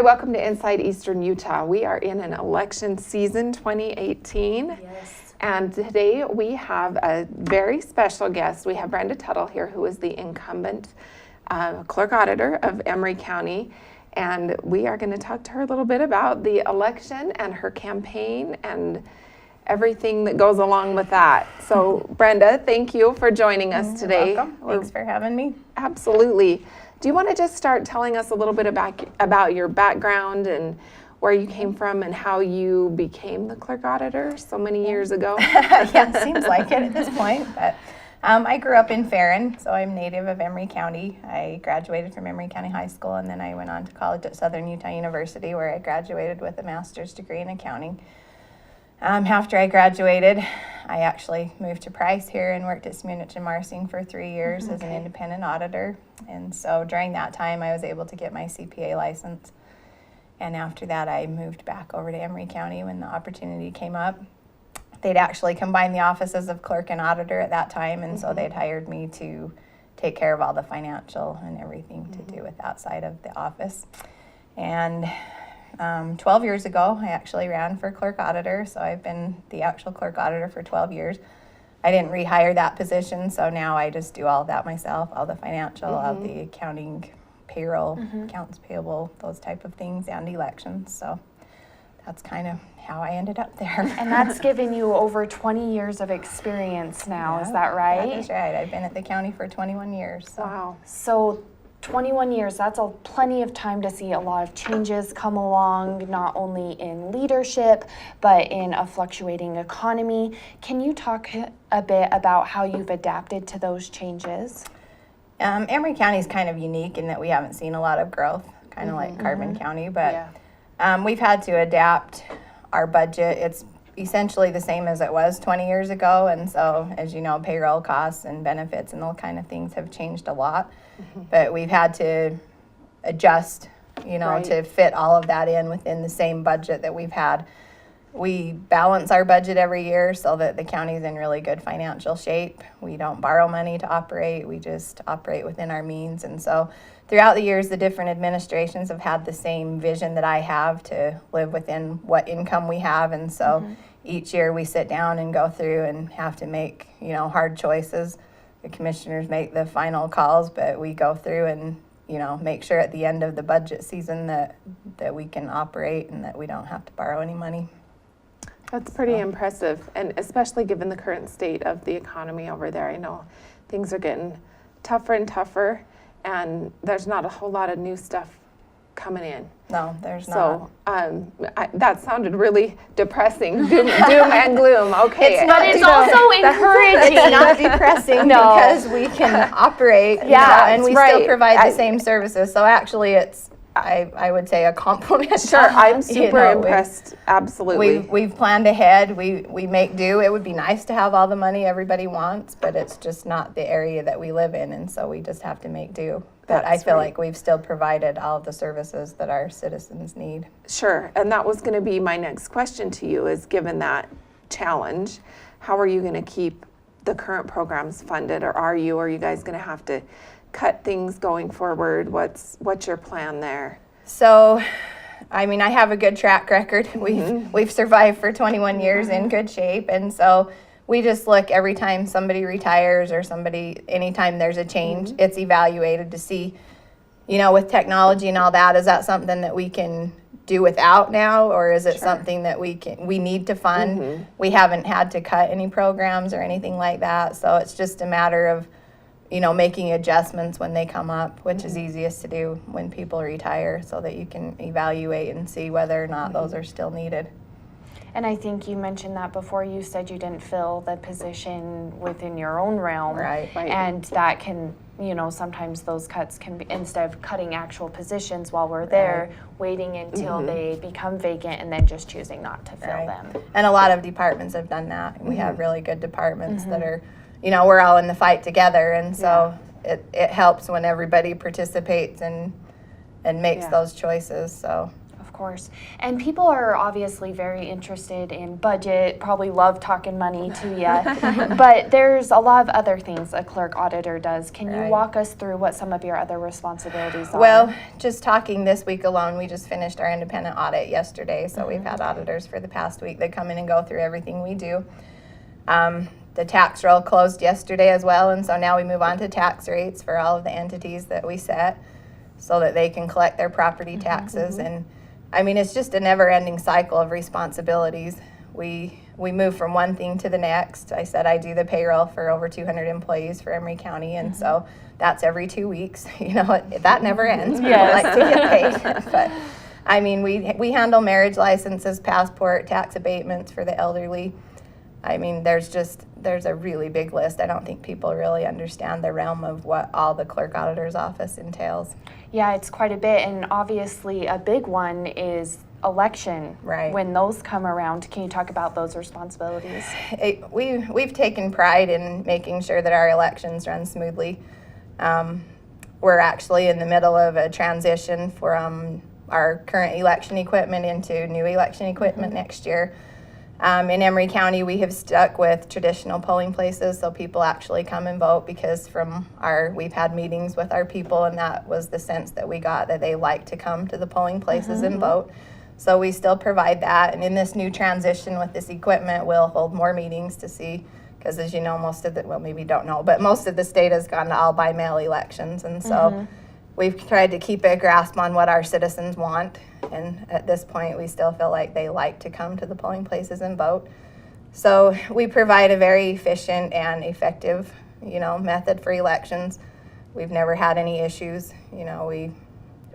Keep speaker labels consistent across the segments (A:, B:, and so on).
A: welcome to Inside Eastern Utah. We are in an election season 2018.
B: Yes.
A: And today we have a very special guest. We have Brenda Tuttle here, who is the incumbent Clerk Auditor of Emery County. And we are going to talk to her a little bit about the election and her campaign and everything that goes along with that. So Brenda, thank you for joining us today.
B: Welcome. Thanks for having me.
A: Absolutely. Do you want to just start telling us a little bit about your background and where you came from and how you became the clerk auditor so many years ago?
B: Yeah, it seems like it at this point. But I grew up in Farron, so I'm native of Emery County. I graduated from Emery County High School, and then I went on to college at Southern Utah University, where I graduated with a master's degree in accounting. After I graduated, I actually moved to Price here and worked at Smunich and Marsing for 3 years as an independent auditor. And so during that time, I was able to get my CPA license. And after that, I moved back over to Emery County when the opportunity came up. They'd actually combined the offices of clerk and auditor at that time, and so they'd hired me to take care of all the financial and everything to do with that side of the office. And 12 years ago, I actually ran for clerk auditor, so I've been the actual clerk auditor for 12 years. I didn't rehire that position, so now I just do all of that myself, all the financial, all the accounting, payroll, accounts payable, those type of things, and elections. So that's kind of how I ended up there.
C: And that's given you over 20 years of experience now, is that right?
B: That is right. I've been at the county for 21 years. So.
A: Wow.
C: So 21 years, that's plenty of time to see a lot of changes come along, not only in leadership, but in a fluctuating economy. Can you talk a bit about how you've adapted to those changes?
B: Emery County is kind of unique in that we haven't seen a lot of growth, kind of like Carbon County, but we've had to adapt our budget. It's essentially the same as it was 20 years ago, and so, as you know, payroll costs and benefits and all kind of things have changed a lot. But we've had to adjust, to fit all of that in within the same budget that we've had. We balance our budget every year so that the county's in really good financial shape. We don't borrow money to operate. We just operate within our means. And so throughout the years, the different administrations have had the same vision that I have to live within what income we have. And so each year we sit down and go through and have to make, hard choices. The commissioners make the final calls, but we go through and, make sure at the end of the budget season that we can operate and that we don't have to borrow any money.
A: That's pretty impressive, and especially given the current state of the economy over there. I know things are getting tougher and tougher, and there's not a whole lot of new stuff coming in.
B: No, there's not.
A: So that sounded really depressing, doom and gloom. Okay,
C: But it's also encouraging.
B: It's not depressing because we can operate, and we still provide the same services. So actually, it's I would say a compliment.
A: Sure, I'm super impressed. Absolutely.
B: We've planned ahead. We make do. It would be nice to have all the money everybody wants, but it's just not the area that we live in, and so we just have to make do. But I feel like we've still provided all of the services that our citizens need.
A: Sure, and that was going to be my next question to you is, given that challenge, how are you going to keep the current programs funded, or are you guys going to have to cut things going forward? What's your plan there?
B: So, I have a good track record. We've survived for 21 years in good shape, and so we just look every time somebody retires or anytime there's a change, it's evaluated to see, with technology and all that, is that something that we can do without now, or is it something that we need to fund? We haven't had to cut any programs or anything like that, so it's just a matter of making adjustments when they come up, which is easiest to do when people retire, so that you can evaluate and see whether or not those are still needed.
C: And I think you mentioned that before. You said you didn't fill the position within your own realm.
B: Right.
C: And that can, sometimes those cuts can be, instead of cutting actual positions while we're there, waiting until they become vacant and then just choosing not to fill them.
B: And a lot of departments have done that. We have really good departments that are, we're all in the fight together, and so it helps when everybody participates and makes those choices. So.
C: Of course. And people are obviously very interested in budget, probably love talking money to you. But there's a lot of other things a clerk auditor does. Can you
B: Right.
C: walk us through what some of your other responsibilities are?
B: Well, just talking this week alone, we just finished our independent audit yesterday. So we've had auditors for the past week that come in and go through everything we do. The tax roll closed yesterday as well, and so now we move on to tax rates for all of the entities that we set so that they can collect their property taxes. And I mean, it's just a never-ending cycle of responsibilities. We move from one thing to the next. I said I do the payroll for over 200 employees for Emery County, and so that's every 2 weeks. You know, that never ends. People
C: Yes.
B: like to get paid. But I mean, we handle marriage licenses, passport, tax abatements for the elderly. I mean, there's a really big list. I don't think people really understand the realm of what all the clerk auditor's office entails.
C: Yeah, it's quite a bit, and obviously a big one is election.
B: Right.
C: When those come around, can you talk about those responsibilities?
B: We've taken pride in making sure that our elections run smoothly. We're actually in the middle of a transition from our current election equipment into new election equipment next year. In Emery County, we have stuck with traditional polling places, so people actually come and vote because we've had meetings with our people, and that was the sense that we got, that they like to come to the polling places and vote. So we still provide that, and in this new transition with this equipment, we'll hold more meetings to see, because as you know, most of the state has gone to all by mail elections, and so we've tried to keep a grasp on what our citizens want. And at this point, we still feel like they like to come to the polling places and vote. So we provide a very efficient and effective, method for elections. We've never had any issues.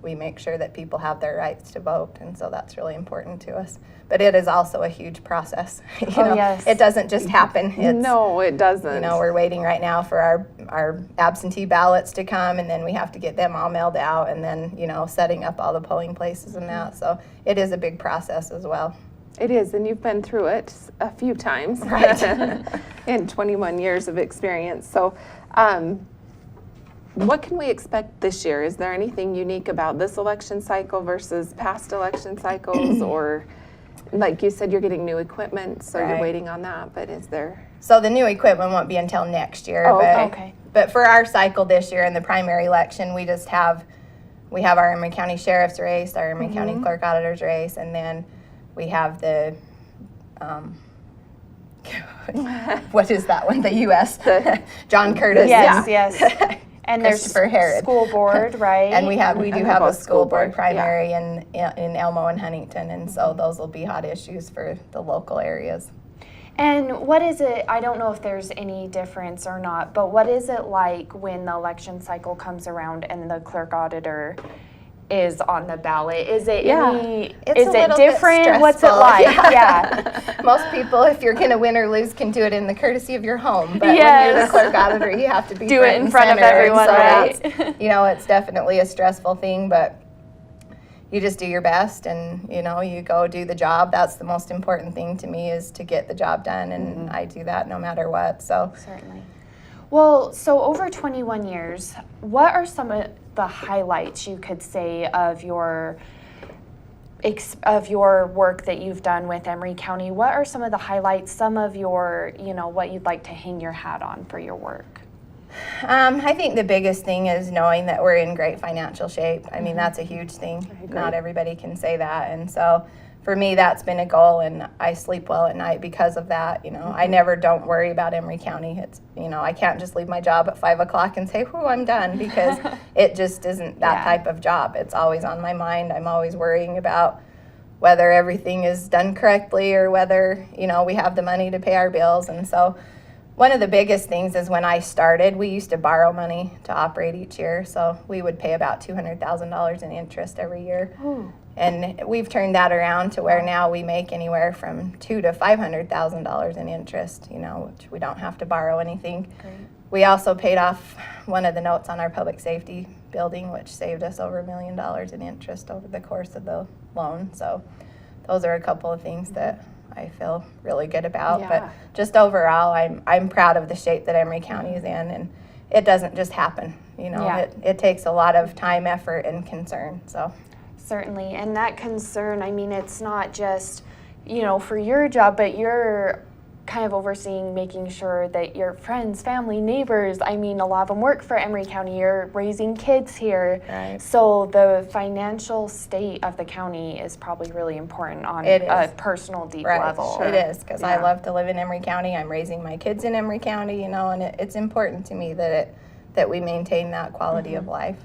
B: We make sure that people have their rights to vote, and so that's really important to us. But it is also a huge process.
C: Yes.
B: It doesn't just happen.
A: No, it doesn't.
B: We're waiting right now for our absentee ballots to come, and then we have to get them all mailed out, and then, setting up all the polling places and that. So it is a big process as well.
A: It is, and you've been through it a few times
B: Right.
A: in 21 years of experience. So what can we expect this year? Is there anything unique about this election cycle versus past election cycles? Or like you said, you're getting new equipment, so you're
B: Right.
A: waiting on that, but is there?
B: So the new equipment won't be until next year.
A: Oh, okay.
C: Okay.
B: But for our cycle this year in the primary election, we have our Emery County Sheriff's race, our Emery County Clerk Auditor's race, and then we have the, what is that one? The U.S. John Curtis.
C: Yes. And there's
B: Christopher Herod.
C: school board, right?
B: And we do have a school board
A: yeah.
B: primary in Elmo and Huntington, and so those will be hot issues for the local areas.
C: And what is it, I don't know if there's any difference or not, but what is it like when the election cycle comes around and the clerk auditor is on the ballot? Is it
B: It's
C: is
B: a
C: it
B: little bit
C: different? What's it
B: stressful.
C: like? Yeah.
B: Most people, if you're going to win or lose, can do it in the courtesy of your home. But when you're
C: Yes.
B: the clerk auditor, you have to be
C: Do it in
B: and
C: front of
B: center, and
C: everyone,
B: so
C: right?
B: that's, it's definitely a stressful thing, but you just do your best, and you go do the job. That's the most important thing to me, is to get the job done, and I do that no matter what. So
C: Certainly. Well, so over 21 years, what are some of the highlights you could say of your work that you've done with Emery County? What are some of the highlights, some of your, what you'd like to hang your hat on for your work?
B: I think the biggest thing is knowing that we're in great financial shape. I mean, that's a huge thing. Not everybody can say that. And so for me, that's been a goal, and I sleep well at night because of that. I never don't worry about Emery County. It's, I can't just leave my job at 5 o'clock and say, whoo, I'm done, because it just isn't that type of job. It's always on my mind. I'm always worrying about whether everything is done correctly, or whether, we have the money to pay our bills. And so one of the biggest things is, when I started, we used to borrow money to operate each year. So we would pay about $200,000 in interest every year.
C: Ooh.
B: And we've turned that around to where now we make anywhere from $200,000 to $500,000 in interest, which we don't have to borrow anything.
C: Great.
B: We also paid off one of the notes on our public safety building, which saved us over $1 million in interest over the course of the loan. So those are a couple of things that I feel really good about.
A: Yeah.
B: But just overall, I'm proud of the shape that Emery County is in, and it doesn't just happen.
C: Yeah.
B: It takes a lot of time, effort, and concern. So
C: Certainly, and that concern, I mean, it's not just, for your job, but you're kind of overseeing making sure that your friends, family, neighbors, I mean, a lot of them work for Emery County, you're raising kids here.
B: Right.
C: So the financial state of the county is probably really important on a personal, deep level.
B: It is, because I love to live in Emery County. I'm raising my kids in Emery County, and it's important to me that we maintain that quality of life.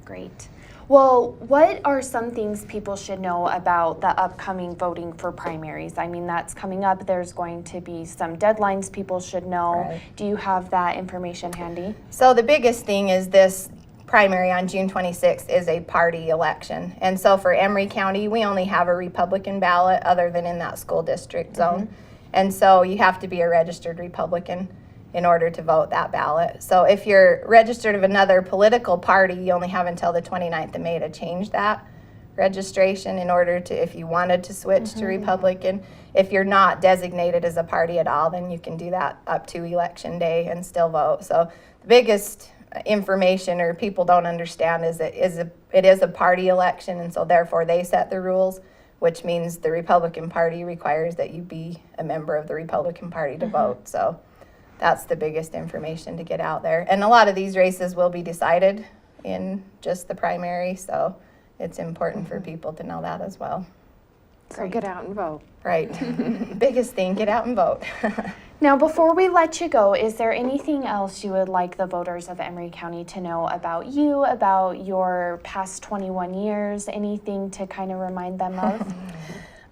C: Great. Well, what are some things people should know about the upcoming voting for primaries? I mean, that's coming up. There's going to be some deadlines people should know.
B: Right.
C: Do you have that information handy?
B: So the biggest thing is this primary on June 26th is a party election. And so for Emery County, we only have a Republican ballot other than in that school district zone. And so you have to be a registered Republican in order to vote that ballot. So if you're registered of another political party, you only have until the 29th of May to change that registration in order to, if you wanted to switch to Republican. If you're not designated as a party at all, then you can do that up to election day and still vote. So the biggest information or people don't understand is that it is a party election, and so therefore they set the rules, which means the Republican Party requires that you be a member of the Republican Party to vote. So that's the biggest information to get out there. And a lot of these races will be decided in just the primary, so it's important for people to know that as well.
A: So get out and vote.
B: Right. Biggest thing, get out and vote.
C: Now, before we let you go, is there anything else you would like the voters of Emery County to know about you, about your past 21 years, anything to kind of remind them of?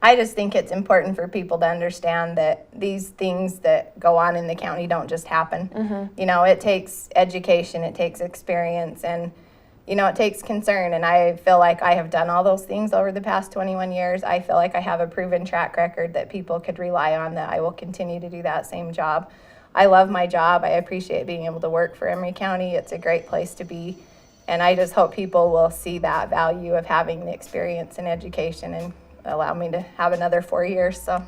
B: I just think it's important for people to understand that these things that go on in the county don't just happen. It takes education, it takes experience, and it takes concern. And I feel like I have done all those things over the past 21 years. I feel like I have a proven track record that people could rely on, that I will continue to do that same job. I love my job. I appreciate being able to work for Emery County. It's a great place to be. And I just hope people will see that value of having the experience and education and allow me to have another 4 years. So,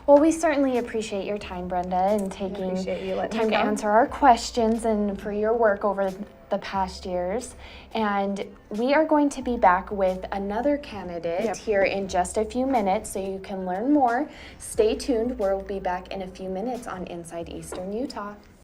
C: well, we certainly appreciate your time, Brenda, and taking time to answer our questions and for your work over the past years. And we are going to be back with another candidate here in just a few minutes, so you can learn more. Stay tuned. We'll be back in a few minutes on Inside Eastern Utah.